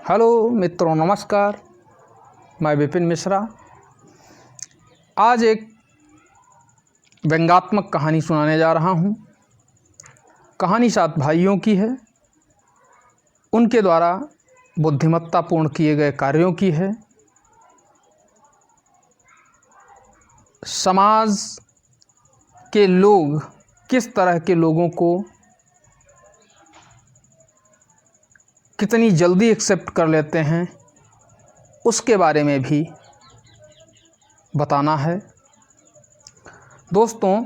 Hello मित्रों, नमस्कार। मैं विपिन मिश्रा। आज एक व्यंग्यात्मक कहानी सुनाने जा रहा हूँ। कहानी 7 भाइयों की है। उनके द्वारा बुद्धिमत्तापूर्ण किए गए कार्यों की है। समाज के लोग किस तरह के लोगों को कितनी जल्दी एक्सेप्ट कर लेते हैं, उसके बारे में भी बताना है। दोस्तों,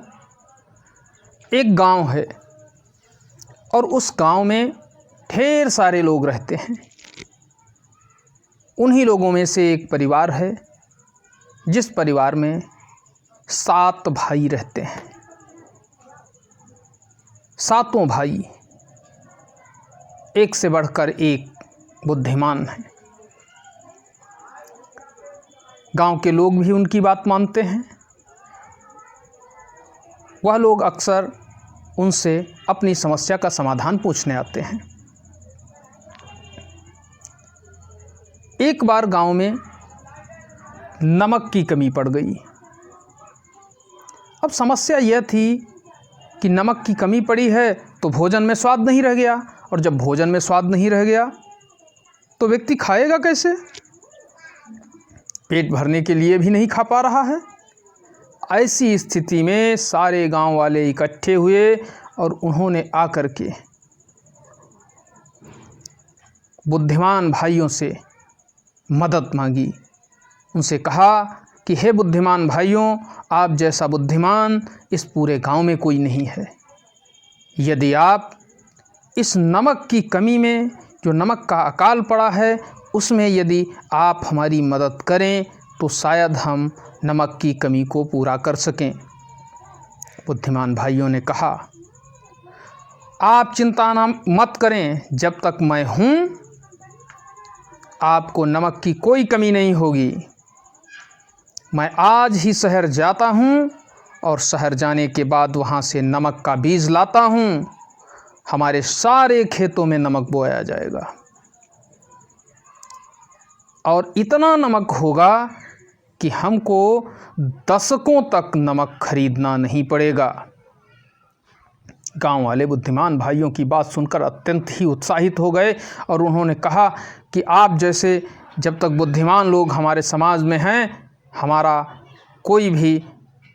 एक गांव है और उस गांव में ढेर सारे लोग रहते हैं। उन्हीं लोगों में से एक परिवार है जिस परिवार में 7 भाई रहते हैं। 7 भाई एक से बढ़कर एक बुद्धिमान हैं। गांव के लोग भी उनकी बात मानते हैं। वह लोग अक्सर उनसे अपनी समस्या का समाधान पूछने आते हैं। एक बार गांव में नमक की कमी पड़ गई। अब समस्या यह थी कि नमक की कमी पड़ी है तो भोजन में स्वाद नहीं रह गया, और जब भोजन में स्वाद नहीं रह गया तो व्यक्ति खाएगा कैसे? पेट भरने के लिए भी नहीं खा पा रहा है। ऐसी स्थिति में सारे गांव वाले इकट्ठे हुए और उन्होंने आकर के बुद्धिमान भाइयों से मदद मांगी। उनसे कहा कि हे बुद्धिमान भाइयों, आप जैसा बुद्धिमान इस पूरे गांव में कोई नहीं है। यदि आप इस नमक की कमी में, जो नमक का अकाल पड़ा है, उसमें यदि आप हमारी मदद करें तो शायद हम नमक की कमी को पूरा कर सकें। बुद्धिमान भाइयों ने कहा, आप चिंता मत करें, जब तक मैं हूँ आपको नमक की कोई कमी नहीं होगी। मैं आज ही शहर जाता हूँ और शहर जाने के बाद वहाँ से नमक का बीज लाता हूँ। हमारे सारे खेतों में नमक बोया जाएगा और इतना नमक होगा कि हमको दशकों तक नमक खरीदना नहीं पड़ेगा। गांव वाले बुद्धिमान भाइयों की बात सुनकर अत्यंत ही उत्साहित हो गए और उन्होंने कहा कि आप जैसे जब तक बुद्धिमान लोग हमारे समाज में हैं, हमारा कोई भी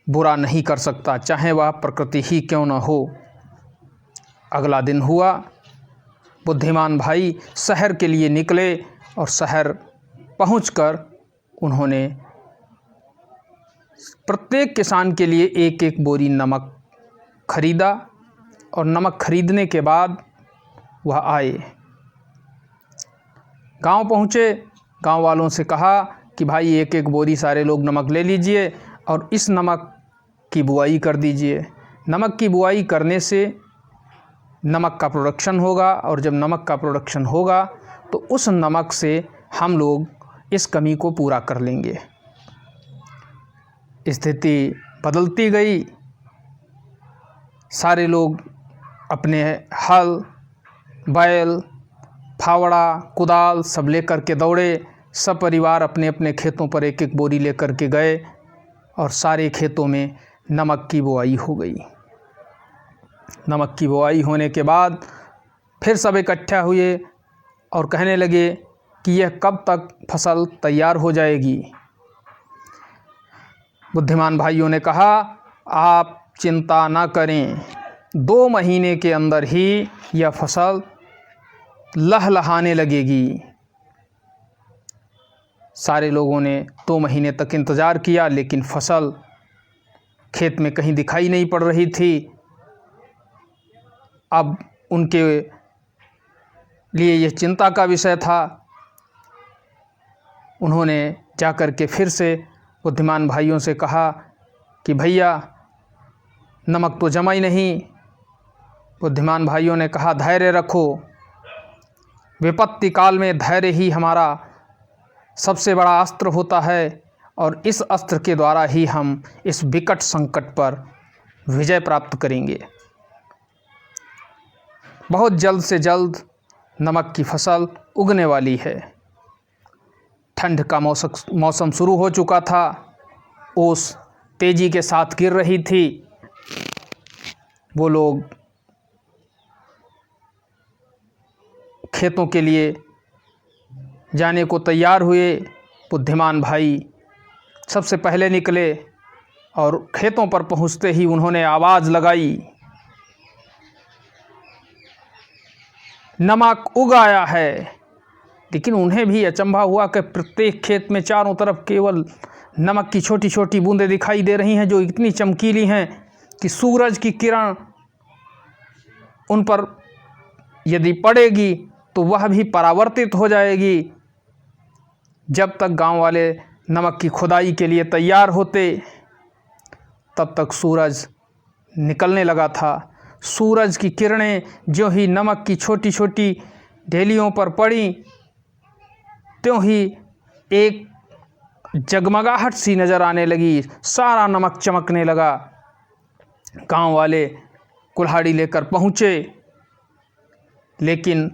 बुरा नहीं कर सकता, चाहे वह प्रकृति ही क्यों न हो। अगला दिन हुआ, बुद्धिमान भाई शहर के लिए निकले और शहर पहुंचकर उन्होंने प्रत्येक किसान के लिए एक एक बोरी नमक खरीदा। और नमक खरीदने के बाद वह आए, गांव पहुँचे। गांव वालों से कहा कि भाई एक एक बोरी सारे लोग नमक ले लीजिए और इस नमक की बुआई कर दीजिए। नमक की बुआई करने से नमक का प्रोडक्शन होगा, और जब नमक का प्रोडक्शन होगा तो उस नमक से हम लोग इस कमी को पूरा कर लेंगे। स्थिति बदलती गई। सारे लोग अपने हल, बैल, फावड़ा, कुदाल सब लेकर के दौड़े। सब परिवार अपने अपने खेतों पर एक एक बोरी लेकर के गए और सारे खेतों में नमक की बुआई हो गई। नमक की बुआई होने के बाद फिर सब इकट्ठा हुए और कहने लगे कि यह कब तक फसल तैयार हो जाएगी। बुद्धिमान भाइयों ने कहा, आप चिंता ना करें, 2 महीने के अंदर ही यह फसल लहलहाने लगेगी। सारे लोगों ने 2 महीने तक इंतज़ार किया, लेकिन फसल खेत में कहीं दिखाई नहीं पड़ रही थी। अब उनके लिए यह चिंता का विषय था। उन्होंने जाकर के फिर से बुद्धिमान भाइयों से कहा कि भैया नमक तो जमा ही नहीं। बुद्धिमान भाइयों ने कहा, धैर्य रखो, विपत्ति काल में धैर्य ही हमारा सबसे बड़ा अस्त्र होता है और इस अस्त्र के द्वारा ही हम इस विकट संकट पर विजय प्राप्त करेंगे। बहुत जल्द से जल्द नमक की फसल उगने वाली है। ठंड का मौसम शुरू हो चुका था। ओस तेज़ी के साथ गिर रही थी। वो लोग खेतों के लिए जाने को तैयार हुए। बुद्धिमान भाई सबसे पहले निकले और खेतों पर पहुंचते ही उन्होंने आवाज़ लगाई, नमक उग आया है। लेकिन उन्हें भी अचंभा हुआ कि प्रत्येक खेत में चारों तरफ केवल नमक की छोटी छोटी बूंदें दिखाई दे रही हैं, जो इतनी चमकीली हैं कि सूरज की किरण उन पर यदि पड़ेगी तो वह भी परावर्तित हो जाएगी। जब तक गांव वाले नमक की खुदाई के लिए तैयार होते, तब तक सूरज निकलने लगा था। सूरज की किरणें जो ही नमक की छोटी छोटी ढेलियों पर पड़ी, त्यों ही एक जगमगाहट सी नज़र आने लगी। सारा नमक चमकने लगा। गांव वाले कुल्हाड़ी लेकर पहुँचे, लेकिन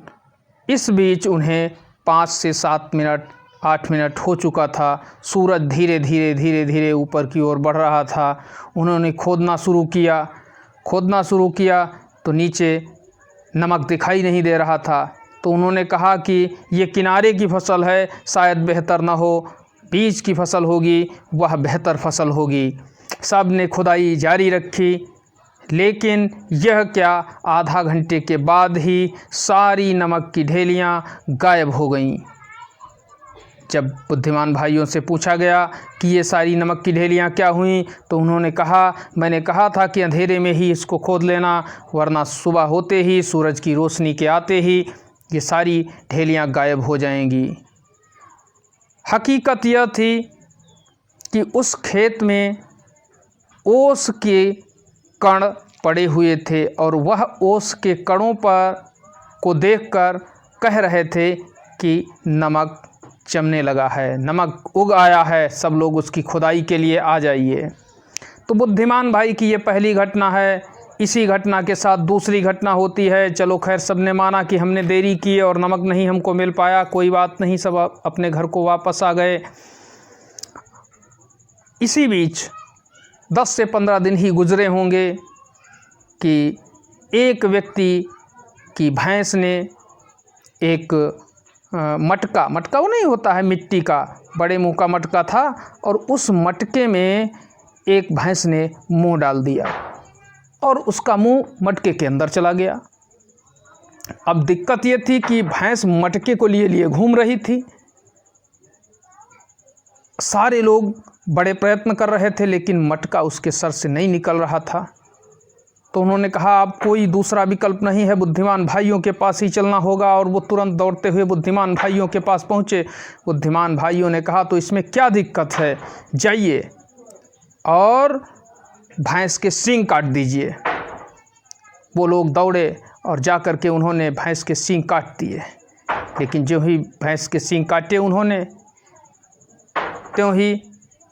इस बीच उन्हें 5 से 7 मिनट 8 मिनट हो चुका था। सूरज धीरे धीरे ऊपर की ओर बढ़ रहा था। उन्होंने खोदना शुरू किया तो नीचे नमक दिखाई नहीं दे रहा था। तो उन्होंने कहा कि ये किनारे की फसल है, शायद बेहतर ना हो, बीज की फसल होगी, वह बेहतर फसल होगी। सब ने खुदाई जारी रखी, लेकिन यह क्या, आधा घंटे के बाद ही सारी नमक की ढेलियाँ गायब हो गईं। जब बुद्धिमान भाइयों से पूछा गया कि ये सारी नमक की ढेलियाँ क्या हुईं, तो उन्होंने कहा, मैंने कहा था कि अंधेरे में ही इसको खोद लेना, वरना सुबह होते ही, सूरज की रोशनी के आते ही ये सारी ढेलियाँ गायब हो जाएंगी। हकीकत यह थी कि उस खेत में ओस के कण पड़े हुए थे और वह ओस के कणों पर को देखकर कह रहे थे कि नमक जमने लगा है, नमक उग आया है, सब लोग उसकी खुदाई के लिए आ जाइए। तो बुद्धिमान भाई की ये पहली घटना है। इसी घटना के साथ दूसरी घटना होती है। चलो खैर, सब ने माना कि हमने देरी की और नमक नहीं हमको मिल पाया, कोई बात नहीं, सब अपने घर को वापस आ गए। इसी बीच 10 से 15 दिन ही गुजरे होंगे कि एक व्यक्ति की भैंस ने एक मटका वो नहीं होता है मिट्टी का, बड़े मुंह का मटका था, और उस मटके में एक भैंस ने मुंह डाल दिया और उसका मुंह मटके के अंदर चला गया। अब दिक्कत ये थी कि भैंस मटके को लिए घूम रही थी। सारे लोग बड़े प्रयत्न कर रहे थे, लेकिन मटका उसके सर से नहीं निकल रहा था। तो उन्होंने कहा, अब कोई दूसरा विकल्प नहीं है, बुद्धिमान भाइयों के पास ही चलना होगा। और वो तुरंत दौड़ते हुए बुद्धिमान भाइयों के पास पहुँचे। बुद्धिमान भाइयों ने कहा, तो इसमें क्या दिक्कत है, जाइए और भैंस के सींग काट दीजिए। वो लोग दौड़े और जा कर के उन्होंने भैंस के सींग काट दिए। लेकिन जो ही भैंस के सींग काटे उन्होंने, त्यों ही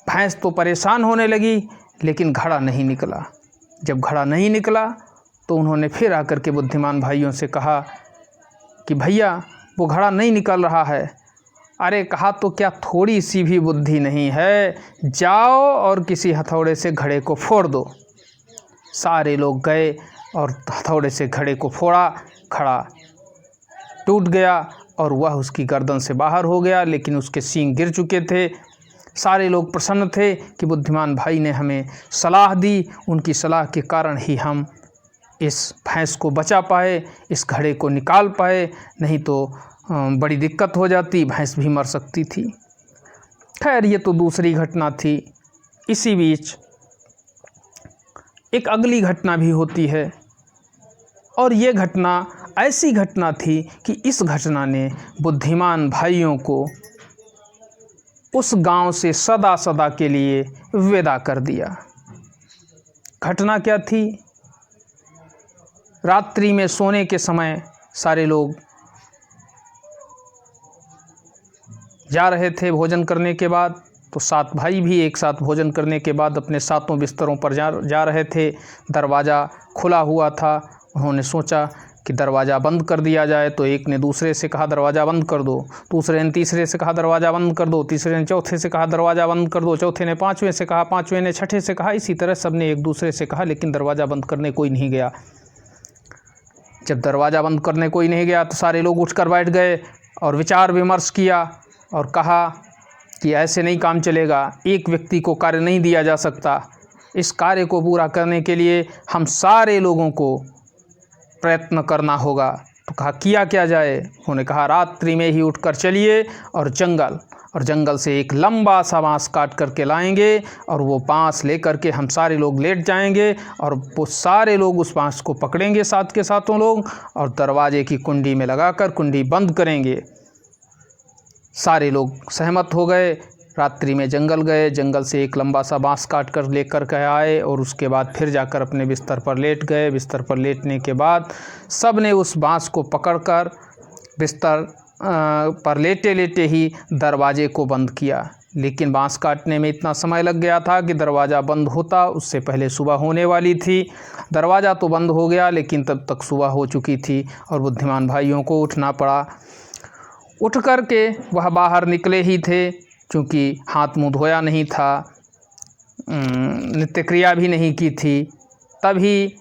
भैंस तो परेशान होने लगी, लेकिन घड़ा नहीं निकला। जब घड़ा नहीं निकला तो उन्होंने फिर आकर के बुद्धिमान भाइयों से कहा कि भैया, वो घड़ा नहीं निकल रहा है। अरे कहा, तो क्या थोड़ी सी भी बुद्धि नहीं है, जाओ और किसी हथौड़े से घड़े को फोड़ दो। सारे लोग गए और हथौड़े से घड़े को फोड़ा। घड़ा टूट गया और वह उसकी गर्दन से बाहर हो गया, लेकिन उसके सींग गिर चुके थे। सारे लोग प्रसन्न थे कि बुद्धिमान भाई ने हमें सलाह दी, उनकी सलाह के कारण ही हम इस भैंस को बचा पाए, इस घड़े को निकाल पाए, नहीं तो बड़ी दिक्कत हो जाती, भैंस भी मर सकती थी। खैर, ये तो दूसरी घटना थी। इसी बीच एक अगली घटना भी होती है, और ये घटना ऐसी घटना थी कि इस घटना ने बुद्धिमान भाइयों को उस गांव से सदा सदा के लिए विदा कर दिया। घटना क्या थी? रात्रि में सोने के समय सारे लोग जा रहे थे भोजन करने के बाद। तो 7 भाई भी एक साथ भोजन करने के बाद अपने सातों बिस्तरों पर जा रहे थे। दरवाज़ा खुला हुआ था। उन्होंने सोचा कि दरवाज़ा बंद कर दिया जाए। तो एक ने दूसरे से कहा दरवाज़ा बंद कर दो, दूसरे ने तीसरे से कहा दरवाज़ा बंद कर दो, तीसरे ने चौथे से कहा दरवाज़ा बंद कर दो, चौथे ने पाँचवें से कहा, पाँचवें ने छठे से कहा। इसी तरह सब ने एक दूसरे से कहा, लेकिन दरवाज़ा बंद करने कोई नहीं गया। जब दरवाज़ा बंद करने कोई नहीं गया तो सारे लोग उठकर बैठ गए और विचार विमर्श किया और कहा कि ऐसे नहीं काम चलेगा, एक व्यक्ति को कार्य नहीं दिया जा सकता। इस कार्य को पूरा करने के लिए हम सारे लोगों को प्रयत्न करना होगा। तो कहा किया क्या जाए। उन्होंने कहा रात्रि में ही उठकर चलिए और जंगल से एक लंबा सा बाँस काट करके लाएंगे और वो बाँस लेकर के हम सारे लोग लेट जाएंगे और वो सारे लोग उस बाँस को पकड़ेंगे साथ के साथों लोग और दरवाजे की कुंडी में लगाकर कुंडी बंद करेंगे। सारे लोग सहमत हो गए। रात्रि में जंगल गए, जंगल से एक लंबा सा बाँस काट कर लेकर के आए और उसके बाद फिर जाकर अपने बिस्तर पर लेट गए। बिस्तर पर लेटने के बाद सब ने उस बाँस को पकड़कर बिस्तर पर लेटे लेटे ही दरवाजे को बंद किया। लेकिन बाँस काटने में इतना समय लग गया था कि दरवाज़ा बंद होता उससे पहले सुबह होने वाली थी। दरवाज़ा तो बंद हो गया लेकिन तब तक सुबह हो चुकी थी और बुद्धिमान भाइयों को उठना पड़ा। उठ कर के वह बाहर निकले ही थे, क्योंकि हाथ मुँह धोया नहीं था, नित्य क्रिया भी नहीं की थी। तभी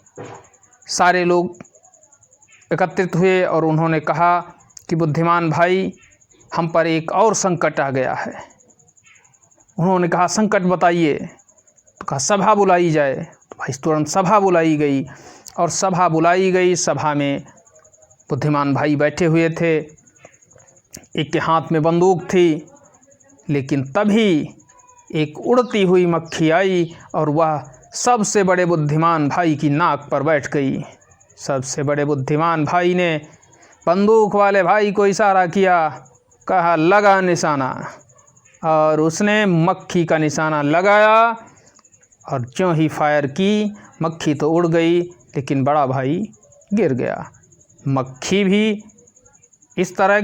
सारे लोग एकत्रित हुए और उन्होंने कहा कि बुद्धिमान भाई, हम पर एक और संकट आ गया है। उन्होंने कहा संकट बताइए। तो कहा सभा बुलाई जाए। तो भाई तुरंत सभा बुलाई गई और सभा बुलाई गई। सभा में बुद्धिमान भाई बैठे हुए थे, एक के हाथ में बंदूक थी। लेकिन तभी एक उड़ती हुई मक्खी आई और वह सबसे बड़े बुद्धिमान भाई की नाक पर बैठ गई। सबसे बड़े बुद्धिमान भाई ने बंदूक वाले भाई को इशारा किया, कहा लगा निशाना, और उसने मक्खी का निशाना लगाया और ज्यों ही फायर की, मक्खी तो उड़ गई लेकिन बड़ा भाई गिर गया। मक्खी भी इस तरह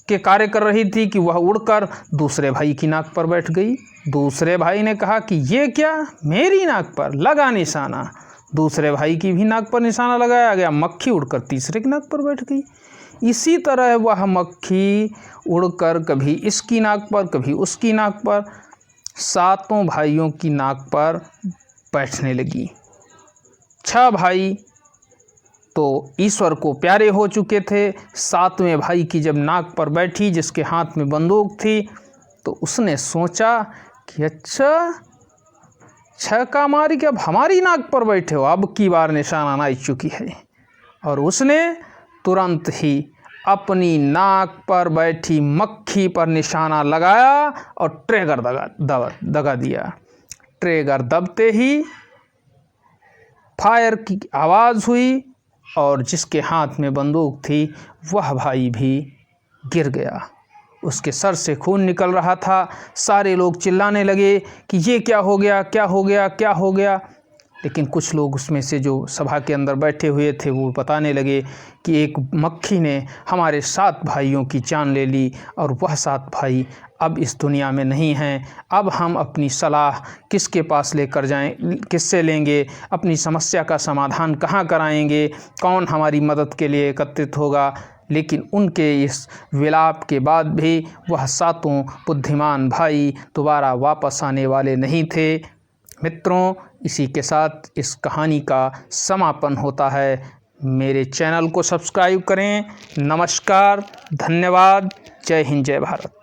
के कार्य कर रही थी कि वह उड़कर दूसरे भाई की नाक पर बैठ गई। दूसरे भाई ने कहा कि ये क्या, मेरी नाक पर लगा निशाना। दूसरे भाई की भी नाक पर निशाना लगाया गया, मक्खी उड़कर तीसरे की नाक पर बैठ गई। इसी तरह वह मक्खी उड़कर कभी इसकी नाक पर कभी उसकी नाक पर, सातों भाइयों की नाक पर बैठने लगी। 6 भाई तो ईश्वर को प्यारे हो चुके थे। 7वें भाई की जब नाक पर बैठी, जिसके हाथ में बंदूक थी, तो उसने सोचा कि अच्छा 6 का मारी कि अब हमारी नाक पर बैठे हो, अब की बार निशाना आ चुकी है। और उसने तुरंत ही अपनी नाक पर बैठी मक्खी पर निशाना लगाया और ट्रिगर दगा दिया। ट्रिगर दबते ही फायर की आवाज़ हुई और जिसके हाथ में बंदूक थी वह भाई भी गिर गया। उसके सर से खून निकल रहा था। सारे लोग चिल्लाने लगे कि ये क्या हो गया, क्या हो गया, क्या हो गया। लेकिन कुछ लोग उसमें से जो सभा के अंदर बैठे हुए थे वो बताने लगे कि एक मक्खी ने हमारे 7 भाइयों की जान ले ली और वह 7 भाई अब इस दुनिया में नहीं हैं। अब हम अपनी सलाह किसके पास लेकर जाएं, किससे लेंगे, अपनी समस्या का समाधान कहाँ कराएंगे, कौन हमारी मदद के लिए एकत्रित होगा। लेकिन उनके इस विलाप के बाद भी वह 7 बुद्धिमान भाई दोबारा वापस आने वाले नहीं थे। मित्रों, इसी के साथ इस कहानी का समापन होता है। मेरे चैनल को सब्सक्राइब करें। नमस्कार, धन्यवाद, जय हिंद, जय भारत।